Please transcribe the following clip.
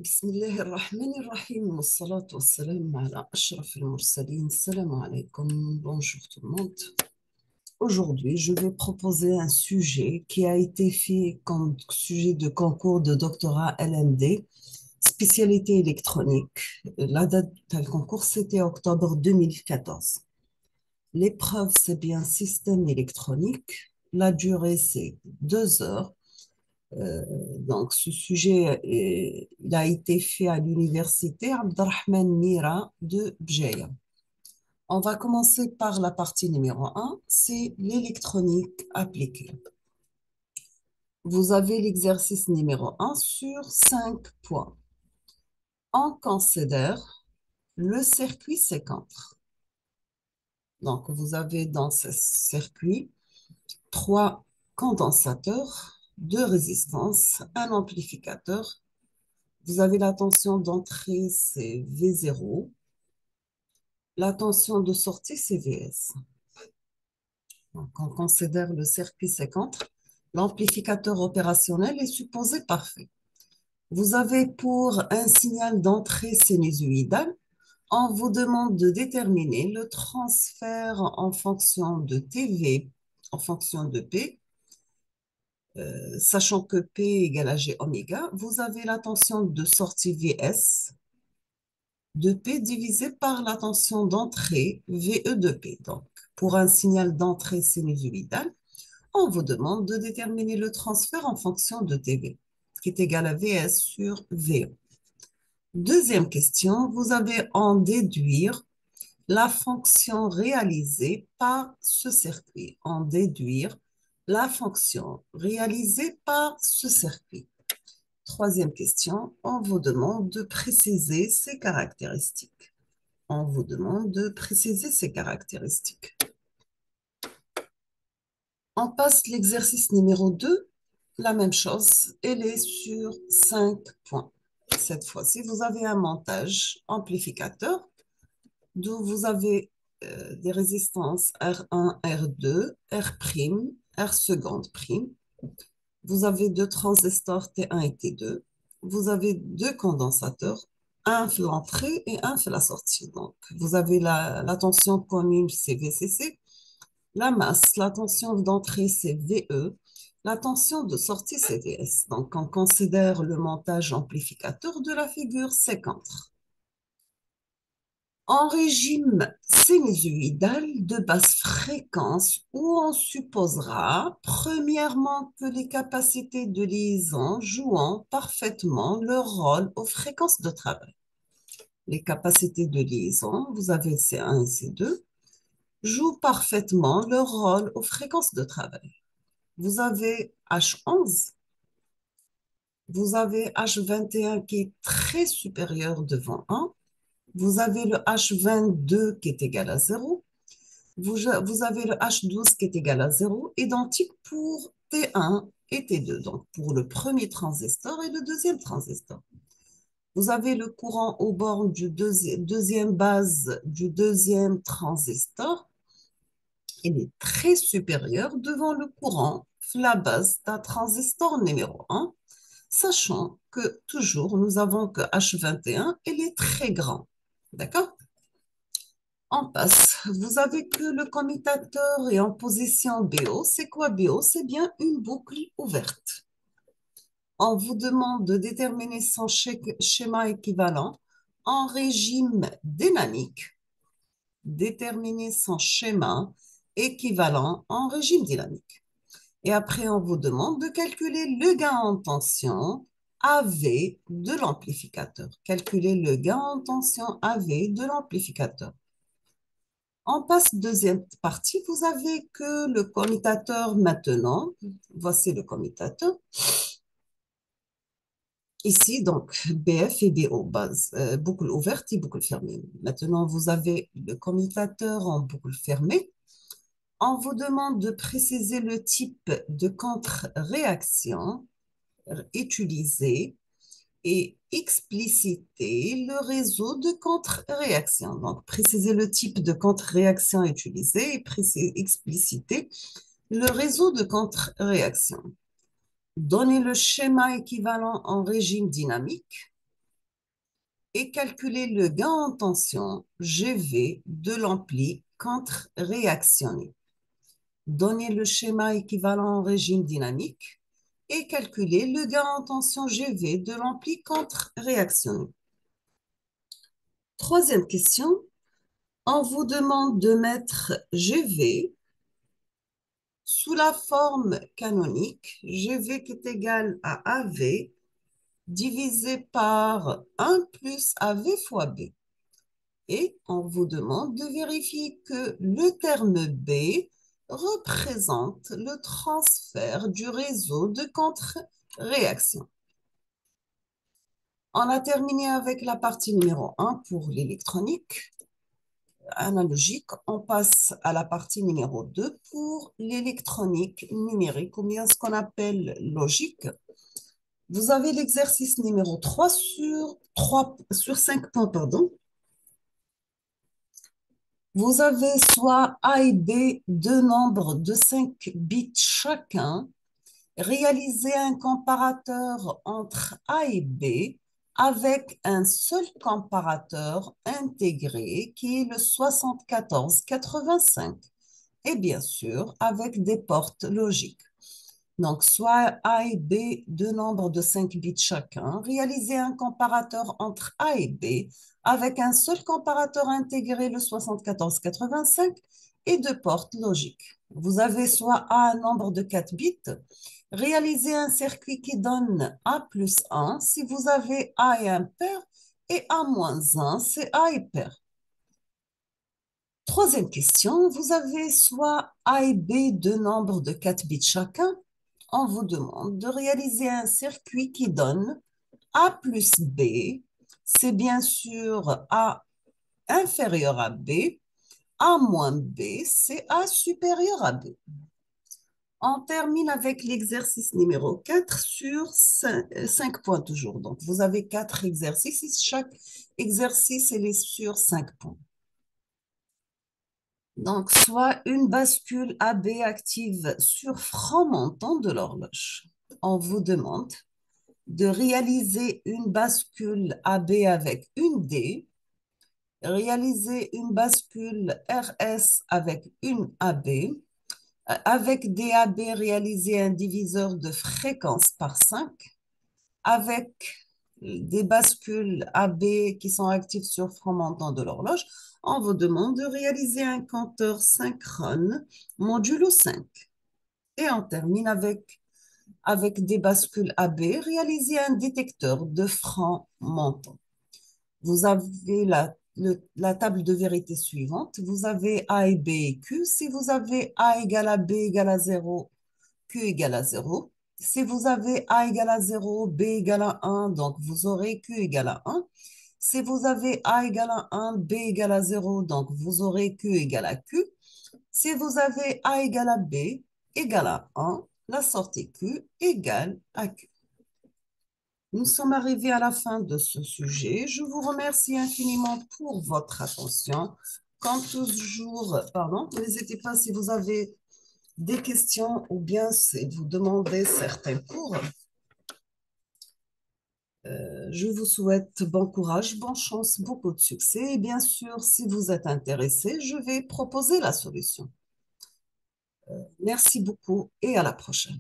بسم الله الرحمن الرحيم والصلاة والسلام على أشرف المرسلين. Salam alaikum. Bonjour tout le monde. Aujourd'hui, je vais proposer un sujet qui a été fait comme sujet de concours de doctorat LMD, spécialité électronique. La date du concours, c'était octobre 2014. L'épreuve, c'est bien système électronique. La durée, c'est 2 heures. Euh, donc, ce sujet il a été fait à l'université Abdelrahman Mira de Bjeya. On va commencer par la partie numéro un, c'est l'électronique appliquée. Vous avez l'exercice numéro un sur 5 points. On considère le circuit séquentre. Donc, vous avez dans ce circuit 3 condensateurs, 2 résistances, un amplificateur. Vous avez la tension d'entrée, c'est V0. La tension de sortie, c'est Vs. Donc, on considère le circuit séquentre. L'amplificateur opérationnel est supposé parfait. Vous avez pour un signal d'entrée sinusoïdal, on vous demande de déterminer le transfert en fonction de TV, en fonction de P, sachant que P égale à G oméga. Vous avez la tension de sortie Vs de P divisé par la tension d'entrée VE de P. Donc, pour un signal d'entrée sinusoïdal, on vous demande de déterminer le transfert en fonction de TV, qui est égal à Vs sur VE. Deuxième question, vous avez en déduire la fonction réalisée par ce circuit. En déduire la fonction réalisée par ce circuit. Troisième question, on vous demande de préciser ses caractéristiques. On vous demande de préciser ses caractéristiques. On passe l'exercice numéro 2. La même chose, elle est sur 5 points. Cette fois-ci, vous avez un montage amplificateur d'où vous avez des résistances R1, R2, R', R seconde prime. Vous avez 2 transistors T1 et T2. Vous avez 2 condensateurs, un fait l'entrée et un fait la sortie. Donc, vous avez la tension commune, c'est VCC. La masse, la tension d'entrée, c'est VE. La tension de sortie, c'est VS. Donc, on considère le montage amplificateur de la figure séquentre. En régime sinusoïdal de basse fréquence, où on supposera, premièrement, que les capacités de liaison jouant parfaitement leur rôle aux fréquences de travail. Les capacités de liaison, vous avez C1 et C2, jouent parfaitement leur rôle aux fréquences de travail. Vous avez H11, vous avez H21 qui est très supérieur devant 1, vous avez le H22 qui est égal à 0, vous avez le H12 qui est égal à 0, identique pour T1 et T2, donc pour le premier transistor et le deuxième transistor. Vous avez le courant aux bornes du deuxième base du deuxième transistor. Il est très supérieur devant le courant, la base d'un transistor numéro 1, sachant que toujours nous avons que H21, il est très grand. D'accord? On passe. Vous avez que le commutateur est en position BO. C'est quoi BO? C'est bien une boucle ouverte. On vous demande de déterminer son schéma équivalent en régime dynamique. Déterminer son schéma équivalent en régime dynamique. Et après, on vous demande de calculer le gain en tension AV de l'amplificateur. Calculer le gain en tension AV de l'amplificateur. On passe deuxième partie. Vous avez que le commutateur maintenant. Voici le commutateur. Ici, donc, BF et BO, base, boucle ouverte et boucle fermée. Maintenant, vous avez le commutateur en boucle fermée. On vous demande de préciser le type de contre-réaction utilisé et expliciter le réseau de contre-réaction. Donc, préciser le type de contre-réaction utilisé et expliciter le réseau de contre-réaction. Donner le schéma équivalent en régime dynamique. et calculer le gain en tension GV de l'ampli contre-réactionné. Donnez le schéma équivalent en régime dynamique et calculer le gain en tension GV de l'ampli contre-réactionné. Troisième question, on vous demande de mettre GV sous la forme canonique, GV qui est égal à AV divisé par 1 plus AV fois B. Et on vous demande de vérifier que le terme B représente le transfert du réseau de contre-réaction. On a terminé avec la partie numéro 1 pour l'électronique analogique. On passe à la partie numéro 2 pour l'électronique numérique, ou bien ce qu'on appelle logique. Vous avez l'exercice numéro 3 sur 5 points, pardon. Vous avez soit A et B, deux nombres de 5 bits chacun. Réalisez un comparateur entre A et B avec un seul comparateur intégré qui est le 7485 et bien sûr avec des portes logiques. Donc, soit A et B, deux nombres de 5 bits chacun. Réalisez un comparateur entre A et B avec un seul comparateur intégré, le 7485, et deux portes logiques. Vous avez soit A un nombre de 4 bits. Réalisez un circuit qui donne A plus 1 si vous avez A et impair, et A moins 1, c'est A et pair. Troisième question, vous avez soit A et B, deux nombres de 4 bits chacun. On vous demande de réaliser un circuit qui donne A plus B. C'est bien sûr A inférieur à B. A moins B, c'est A supérieur à B. On termine avec l'exercice numéro 4 sur 5 points toujours. Donc, vous avez 4 exercices. Chaque exercice est sur 5 points. Donc, soit une bascule AB active sur franc montant de l'horloge. On vous demande de réaliser une bascule AB avec une D, réaliser une bascule RS avec une AB, avec DAB, réaliser un diviseur de fréquence par 5, avec des bascules AB qui sont actives sur franc montant de l'horloge, on vous demande de réaliser un compteur synchrone modulo 5. Et on termine avec des bascules AB, réaliser un détecteur de franc montant. Vous avez la table de vérité suivante. Vous avez A et B et Q. Si vous avez A égale à B égale à 0, Q égale à 0. Si vous avez A égale à 0, B égale à 1, donc vous aurez Q égale à 1. Si vous avez A égale à 1, B égale à 0, donc vous aurez Q égale à Q. Si vous avez A égale à B égale à 1, la sortie Q égale à Q. Nous sommes arrivés à la fin de ce sujet. Je vous remercie infiniment pour votre attention. Comme toujours, pardon, n'hésitez pas si vous avez des questions ou bien si vous demandez certains cours. Je vous souhaite bon courage, bonne chance, beaucoup de succès. Et bien sûr, si vous êtes intéressé, je vais proposer la solution. Merci beaucoup et à la prochaine.